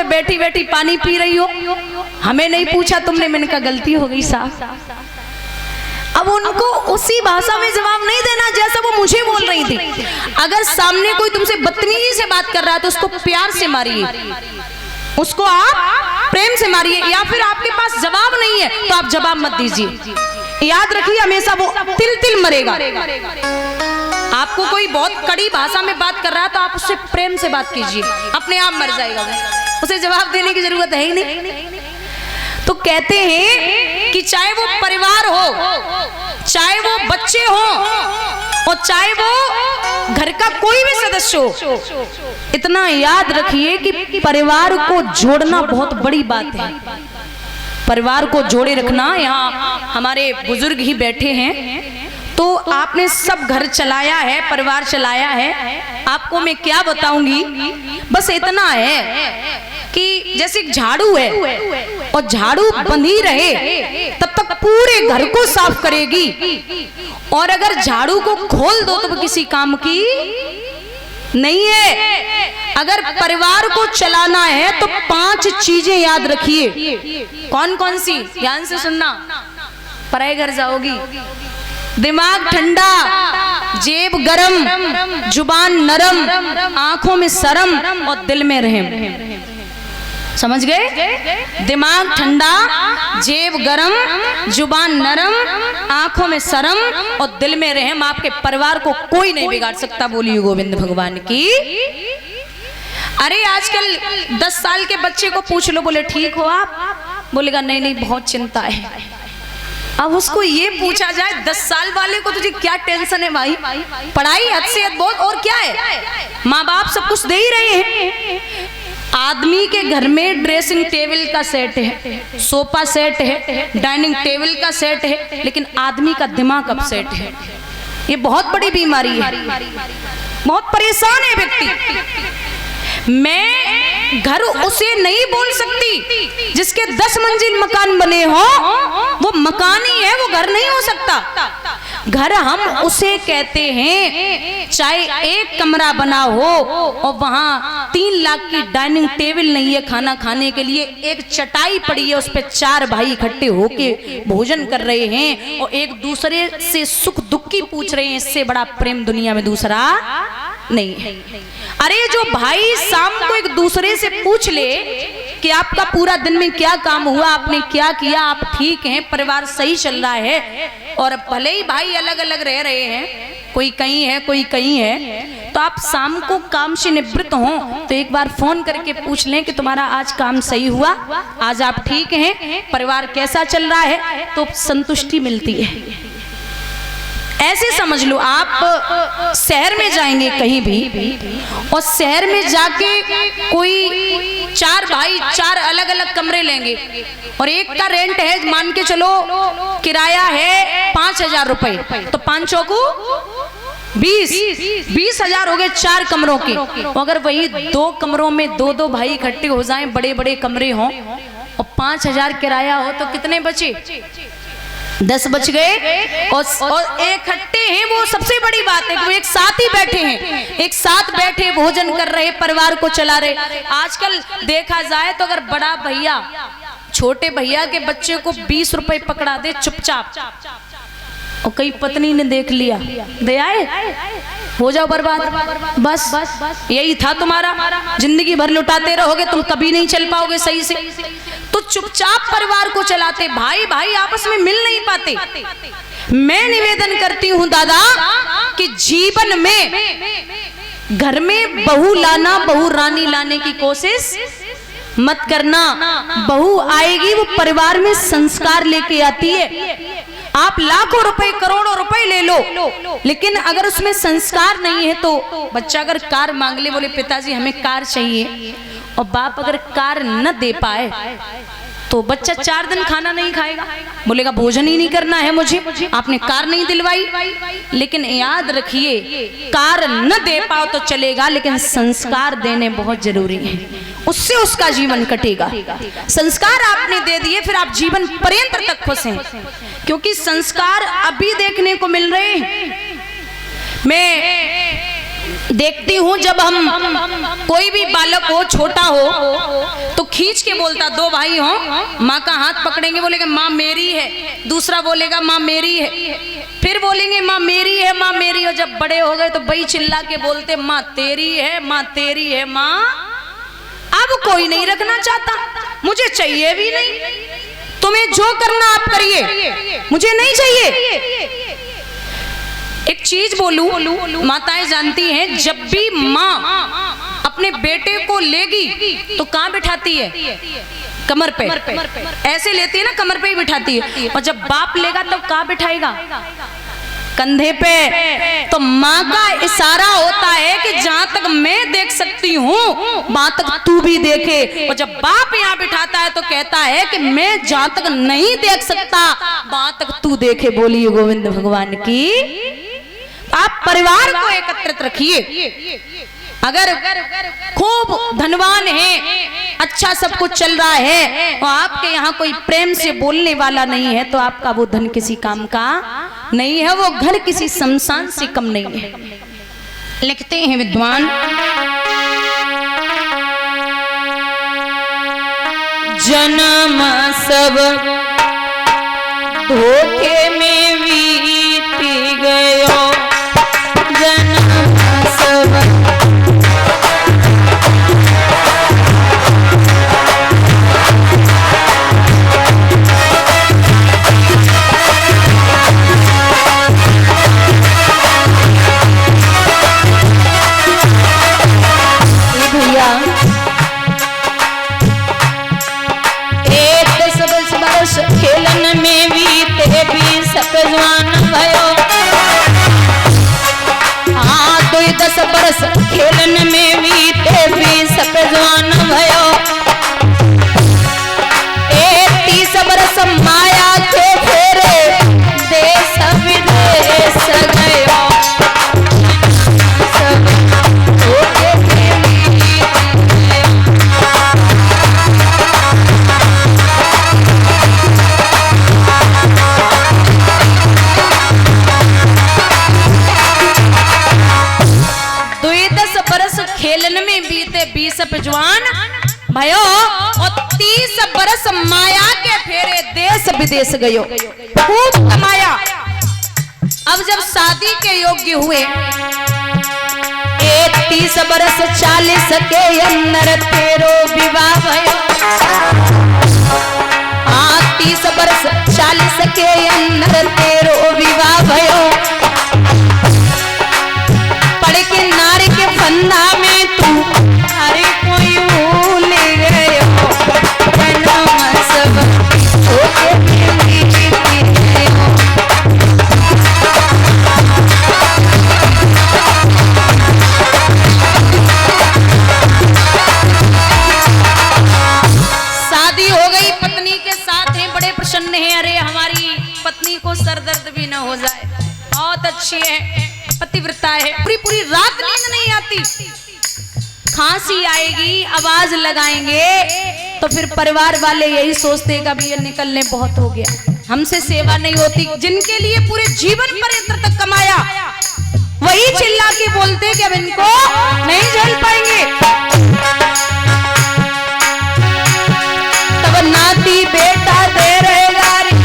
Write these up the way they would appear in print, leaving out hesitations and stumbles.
पे बैठी बैठी पानी पी रही हो, हमें नहीं पूछा तुमने। मैंने कहा गलती हो गई साहब। अब उनको उसी भाषा में जवाब नहीं देना जैसा वो मुझे बोल रही थी। अगर सामने कोई तुमसे बदतमीजी से बात कर रहा है तो उसको प्यार से मारिए, उसको आप प्रेम से मारिए। या फिर आपके पास जवाब नहीं है तो आप जवाब मत दीजिए। याद रखिए हमेशा वो तिल तिल मरेगा। आपको कोई बहुत कड़ी भाषा में बात कर रहा है तो आप उससे प्रेम से बात कीजिए, अपने आप मर जाएगा वो, उसे जवाब देने की जरूरत है ही नहीं। तो कहते हैं कि चाहे वो परिवार हो, चाहे वो बच्चे हो और चाहे वो घर का कोई भी सदस्य हो, इतना याद रखिए कि परिवार को जोड़ना बहुत बड़ी बात है। परिवार को जोड़े रखना, यहाँ हमारे बुजुर्ग ही बैठे हैं, तो आपने सब घर चलाया है, परिवार चलाया है। आपको मैं क्या बताऊंगी, बस इतना है कि जैसे एक झाड़ू है और झाड़ू बंधी रहे तब तक पूरे घर को साफ करेगी, और अगर झाड़ू को खोल दो तो किसी काम की नहीं है। अगर परिवार को चलाना है तो 5 चीजें याद रखिए। कौन कौन सी? ध्यान से सुनना, पराए घर जाओगी। दिमाग ठंडा, जेब गरम, जुबान नरम, आंखों में शर्म और दिल में रहम। समझ गए? दिमाग ठंडा, जेब गरम, जुबान नरम, आंखों में शर्म और दिल में रहम। आपके परिवार को कोई नहीं बिगाड़ सकता। बोलिए गोविंद भगवान की। अरे आजकल 10 साल के बच्चे को पूछ लो, बोले ठीक हो आप? बोलेगा नहीं नहीं बहुत चिंता है। अब उसको ये पूछा जाए 10 साल वाले को तुझे क्या टेंशन है भाई? पढ़ाई हद से हद बहुत, और क्या है? माँ बाप सब कुछ दे ही रहे हैं। आदमी के घर में ड्रेसिंग टेबल का सेट है, सोफा सेट है, डाइनिंग टेबल का सेट है, लेकिन आदमी का दिमाग अब सेट है। ये बहुत बड़ी बीमारी है, बहुत परेशान है व्यक्ति। मैं घर उसे नहीं बोल सकती जिसके 10 मंजिल मकान बने हो, वो मकान ही है, वो घर नहीं हो सकता। घर हम उसे कहते हैं चाहे एक कमरा बना हो और वहां 3 लाख की डाइनिंग टेबल नहीं है खाना खाने के लिए, एक चटाई पड़ी है, उस पे 4 भाई इकट्ठे होके भोजन कर रहे हैं और एक दूसरे से सुख दुख की पूछ रहे हैं। इससे बड़ा प्रेम दुनिया में दूसरा नहीं है। अरे जो भाई शाम को एक दूसरे से पूछ ले कि आपका पूरा दिन में क्या काम हुआ, आपने क्या किया, आप ठीक हैं, परिवार सही चल रहा है, और भले ही भाई अलग अलग रह रहे हैं, कोई कहीं है कोई कहीं है, तो आप शाम को काम से निवृत्त हो तो एक बार फोन करके पूछ लें कि तुम्हारा आज काम सही हुआ, आज आप ठीक हैं, परिवार कैसा चल रहा है, तो संतुष्टि मिलती है। ऐसे समझ लो, आप शहर में जाएंगे कहीं भी और शहर में जाके कोई 4 भाई 4 अलग अलग कमरे लेंगे और एक का रेंट है, मान के चलो किराया है 5,000 रुपए, तो 5 चौकू 20,000 हो गए 4 कमरों के। अगर वही 2 कमरों में 2-2 भाई इकट्ठे हो जाएं, बड़े बड़े कमरे हों और 5,000 किराया हो तो कितने बचे? 10 बच गए। और इकट्ठे हैं, वो सबसे बड़ी बात है कि वो एक साथ ही बैठे हैं, एक साथ बैठे भोजन कर रहे, परिवार को चला रहे। आजकल देखा जाए तो अगर बड़ा भैया छोटे भैया के बच्चे को 20 रुपए पकड़ा दे चुपचाप, और कई पत्नी ने देख लिया, दे आए, हो जाओ बर्बाद। बस यही था तुम्हारा, जिंदगी भर लुटाते रहोगे, तुम कभी नहीं चल पाओगे सही से। तो चुपचाप परिवार को चलाते, भाई भाई आपस में मिल नहीं पाते। मैं निवेदन करती हूं दादा कि जीवन में घर में बहू लाना, बहू रानी लाने की कोशिश मत करना। बहू आएगी वो परिवार में संस्कार लेके आती है। आप लाखों रुपए करोड़ों रुपए ले लो, लेकिन अगर उसमें संस्कार नहीं है तो बच्चा अगर कार मांग ले, बोले पिताजी हमें कार चाहिए, और बाप अगर कार न दे पाए तो बच्चा 4 दिन खाना नहीं खाएगा, बोलेगा भोजन ही नहीं करना है मुझे, आपने कार नहीं दिलवाई। लेकिन याद रखिए, कार न दे पाओ तो चलेगा, लेकिन संस्कार देने बहुत जरूरी है, उससे उसका जीवन कटेगा। संस्कार आपने दे दिए, फिर आप जीवन पर्यंत तक खुश हैं, क्योंकि संस्कार अभी देखने को मिल रहे हैं। मैं देखती हूँ जब हम कोई भी बालक हो, छोटा हो, तो खींच के बोलता, दो भाई हो, माँ का हाथ पकड़ेंगे, बोलेगा माँ मेरी है, दूसरा बोलेगा माँ मेरी है, फिर बोलेंगे माँ मेरी है, माँ मेरी है। जब बड़े हो गए तो भाई चिल्ला के बोलते माँ तेरी है, माँ तेरी है। माँ अब कोई नहीं रखना चाहता, मुझे चाहिए भी नहीं, तुम्हें जो करना आप करिए, मुझे नहीं चाहिए। एक चीज बोलूं, माताएं जानती हैं, जब भी माँ अपने बेटे को लेगी तो कहाँ बिठाती है? कमर पे, ऐसे लेती है ना, कमर पे ही बिठाती है। और जब बाप लेगा तो कहाँ बिठाएगा? कंधे पे। तो माँ का इशारा होता है कि जहां तक मैं देख सकती हूँ वहां तक तू भी देखे। और जब बाप यहाँ बिठाता है तो कहता है कि मैं जहां तक नहीं देख सकता वहां तक तू देखे। बोलिए गोविंद भगवान की। आप परिवार को एकत्रित रखिए। अगर खूब धनवान है, अच्छा सब कुछ चल रहा है और आपके यहाँ कोई प्रेम से बोलने वाला नहीं है तो आपका वो धन किसी काम का नहीं है, वो घर किसी शमशान से कम नहीं है। लिखते हैं विद्वान, जन्म सब धोखे में बीत गयो, जन्म सब खेलन में बीते 20 जवान भयो। हाँ 10 बरस खेलन में बीते 20 जवान भयो। 30 बरस माया के फेरे देश विदेश गयो। खेलन में बीते 20 जवान भयो और 30 बरस माया के फेरे देश विदेश गयो। खूब कमाया। अब जब शादी के योग्य हुए 30 बरस 40 के अंदर तेरो विवाह भयो। 30 बरस 40 के अंदर तेरो विवाह भयो। पढ़ के नारी के फंदा में तू अरे कोई भूल गयो। जन्म सब धोखे में बीत गयो। शादी हो गई, पत्नी के साथ हैं, बड़े प्रसन्न हैं। अरे हमारी पत्नी को सरदर्द भी न हो जाए, बहुत अच्छी है, पतिव्रता है। पूरी रात नींद नहीं आती, खांसी आएगी, आवाज लगाएंगे तो फिर परिवार वाले यही सोचते हैं कि ये निकलने बहुत हो गया, हमसे सेवा नहीं होती। जिनके लिए पूरे जीवन पर्यंत तक कमाया वही चिल्ला के बोलते कि अब इनको नहीं झेल पाएंगे। तब नाती बेटा दे रहे गारी है।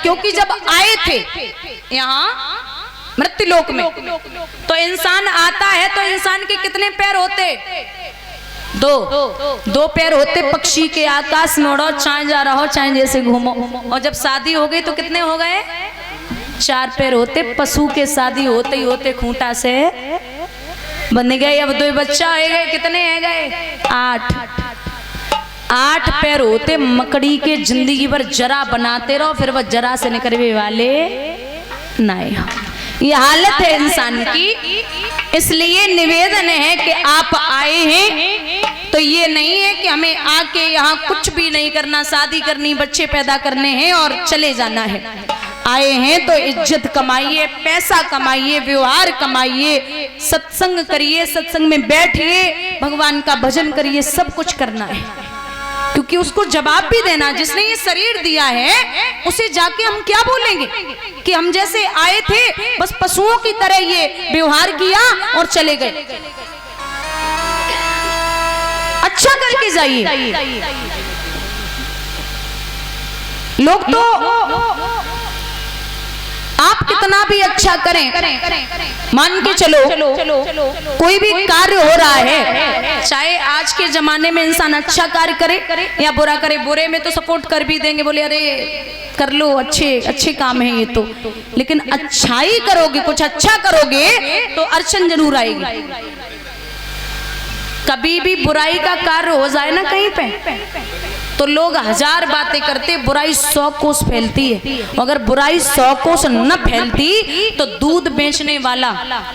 क्योंकि जब आए थे यहाँ मृत्युलोक में तो इंसान आता है तो इंसान के कितने पैर होते? दो पैर होते। पक्षी के आकाश में उड़ो, चाहे जा रहा हो चाहे जैसे घूमो। और जब शादी हो गई तो कितने हो गए? 4 पैर होते। पशु के शादी होते ही होते खूंटा से बन गए। अब 2 बच्चा हो गए, कितने है गए? 8 पैर होते। मकड़ी के जिंदगी भर जरा बनाते रहो, फिर वह जरा से निकलने वाले नहीं। ये हालत है इंसान की। इसलिए निवेदन है कि आप आए हैं तो ये नहीं है कि हमें आके यहाँ कुछ भी नहीं करना, शादी करनी, बच्चे पैदा करने हैं और चले जाना है। आए हैं तो इज्जत कमाइए, पैसा कमाइए, व्यवहार कमाइए, सत्संग करिए, सत्संग में बैठिए, भगवान का भजन करिए, सब कुछ करना है। क्योंकि उसको जवाब भी देना, जिसने ये शरीर दिया है उसे जाके हम क्या बोलेंगे कि हम जैसे आए थे बस पशुओं की तरह ये व्यवहार किया और चले गए। अच्छा करके जाइए। लोग तो आप कितना भी अच्छा करें, मान के चलो कोई भी कार्य हो रहा है, चाहे आज के जमाने में इंसान अच्छा कार्य करे या बुरा करे, बुरे में तो सपोर्ट कर भी देंगे, बोले अरे कर लो, अच्छे काम है ये तो, लेकिन अच्छाई करोगे, कुछ अच्छा करोगे तो अड़चन जरूर आएगी। कभी भी बुराई का कार्य हो जाए ना कहीं पे तो लोग हजार बातें करते, बुराई 100 कोस फैलती है। अगर बुराई 100 कोस न फैलती तो दूध बेचने वाला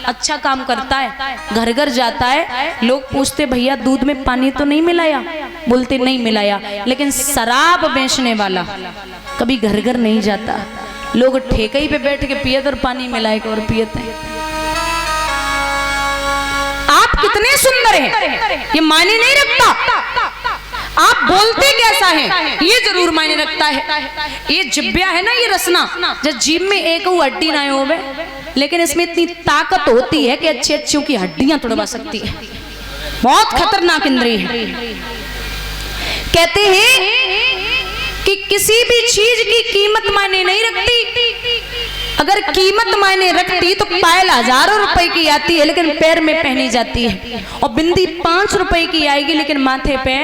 अच्छा काम करता है, घर घर जाता है, लोग पूछते भैया दूध में पानी तो नहीं मिलाया, बोलते नहीं मिलाया। लेकिन शराब बेचने वाला कभी घर घर नहीं जाता, लोग ठेके ही पे बैठ के पियत और पानी मिलाए और पियत है। आप कितने सुंदर हैं ये मायने नहीं रखता, आप बोलते कैसा है ये जरूर मायने रखता है। ये जिब्या है ना, ये रसना, जब जीभ में एक हड्डी ना हो, लेकिन इसमें इतनी ताकत होती है कि अच्छे अच्छों की हड्डियां तोड़वा सकती है। बहुत खतरनाक इंद्रिय है। कहते हैं कि किसी भी चीज की कीमत मायने नहीं रखती, अगर कीमत मायने रखती तो पायल हजारों रुपए की आती है लेकिन पैर में पहनी जाती है, और बिंदी 5 रुपए की आएगी लेकिन माथे पे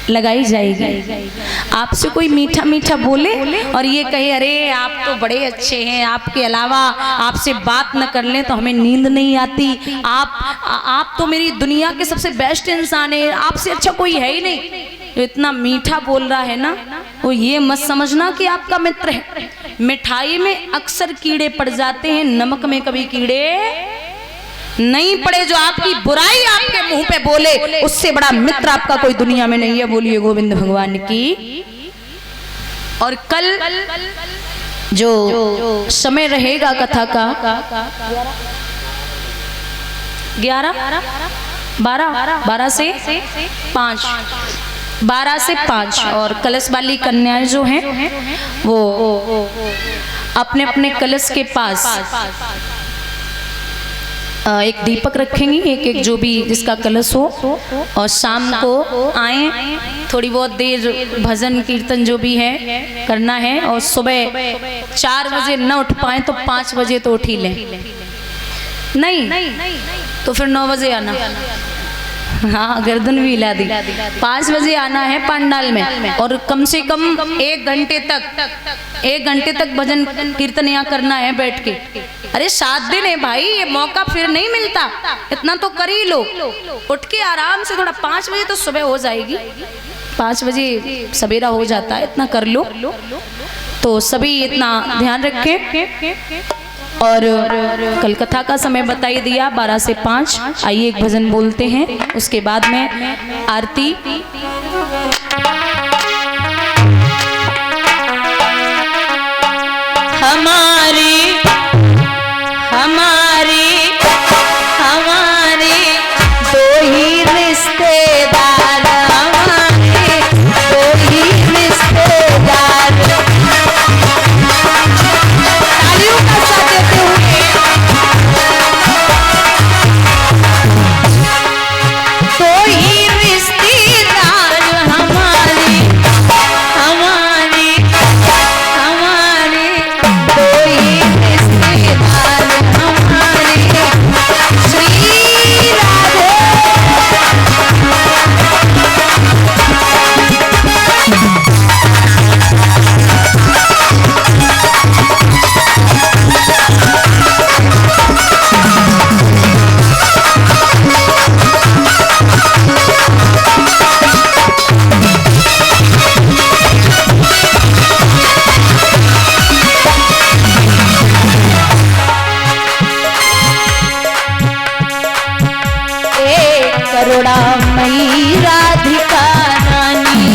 लगाई जाएगी। आपसे कोई मीठा मीठा बोले और ये कहे अरे आप तो बड़े अच्छे हैं, आपके अलावा आपसे बात न कर लें तो हमें नींद नहीं आती, आप तो मेरी दुनिया के सबसे बेस्ट इंसान है, आपसे अच्छा कोई है ही नहीं। जो इतना मीठा बोल रहा है ना, वो ये मत समझना कि आपका मित्र है। मिठाई में अक्सर कीड़े पड़ जाते हैं, नमक में कभी कीड़े नहीं पड़े। जो आपकी बुराई आपके मुंह पे बोले उससे बड़ा मित्र आपका कोई दुनिया में नहीं है। बोलिए गोविंद भगवान की। और कल जो समय रहेगा कथा का 12 से 5, 12 से 5, और कलश वाली कन्याएं जो हैं वो अपने अपने कलश के पास एक दीपक रखेंगी, एक जो भी जिसका कलश हो, और शाम को आए, थोड़ी बहुत देर भजन कीर्तन जो भी है करना है, और सुबह 4 बजे न उठ पाए तो 5 बजे तो उठ ही लें, नहीं तो फिर 9 बजे आना। हाँ, गर्दन भी हिला दी। 5 बजे आना है पंडाल में, और कम से कम 1 घंटे तक भजन कीर्तन यहाँ करना है बैठ के। अरे 7 दिन है भाई, ये मौका फिर नहीं मिलता, इतना तो कर ही लो। उठ के आराम से थोड़ा 5 बजे तो सुबह हो जाएगी, 5 बजे सवेरा हो जाता है, इतना कर लो। तो सभी इतना ध्यान रखें। और कल कथा का समय बताई दिया 12 से 5। आइए एक भजन बोलते हैं, उसके बाद में आरती। हमारे दो ही रिश्तेदार, हमारे दो ही रिश्तेदार। तालियों का साथ देते हुए दो ही रिश्तेदार हमारे दो ही रिश्तेदार हमारे। श्री राधे। करुणामयी राधिका रानी,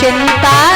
चिंता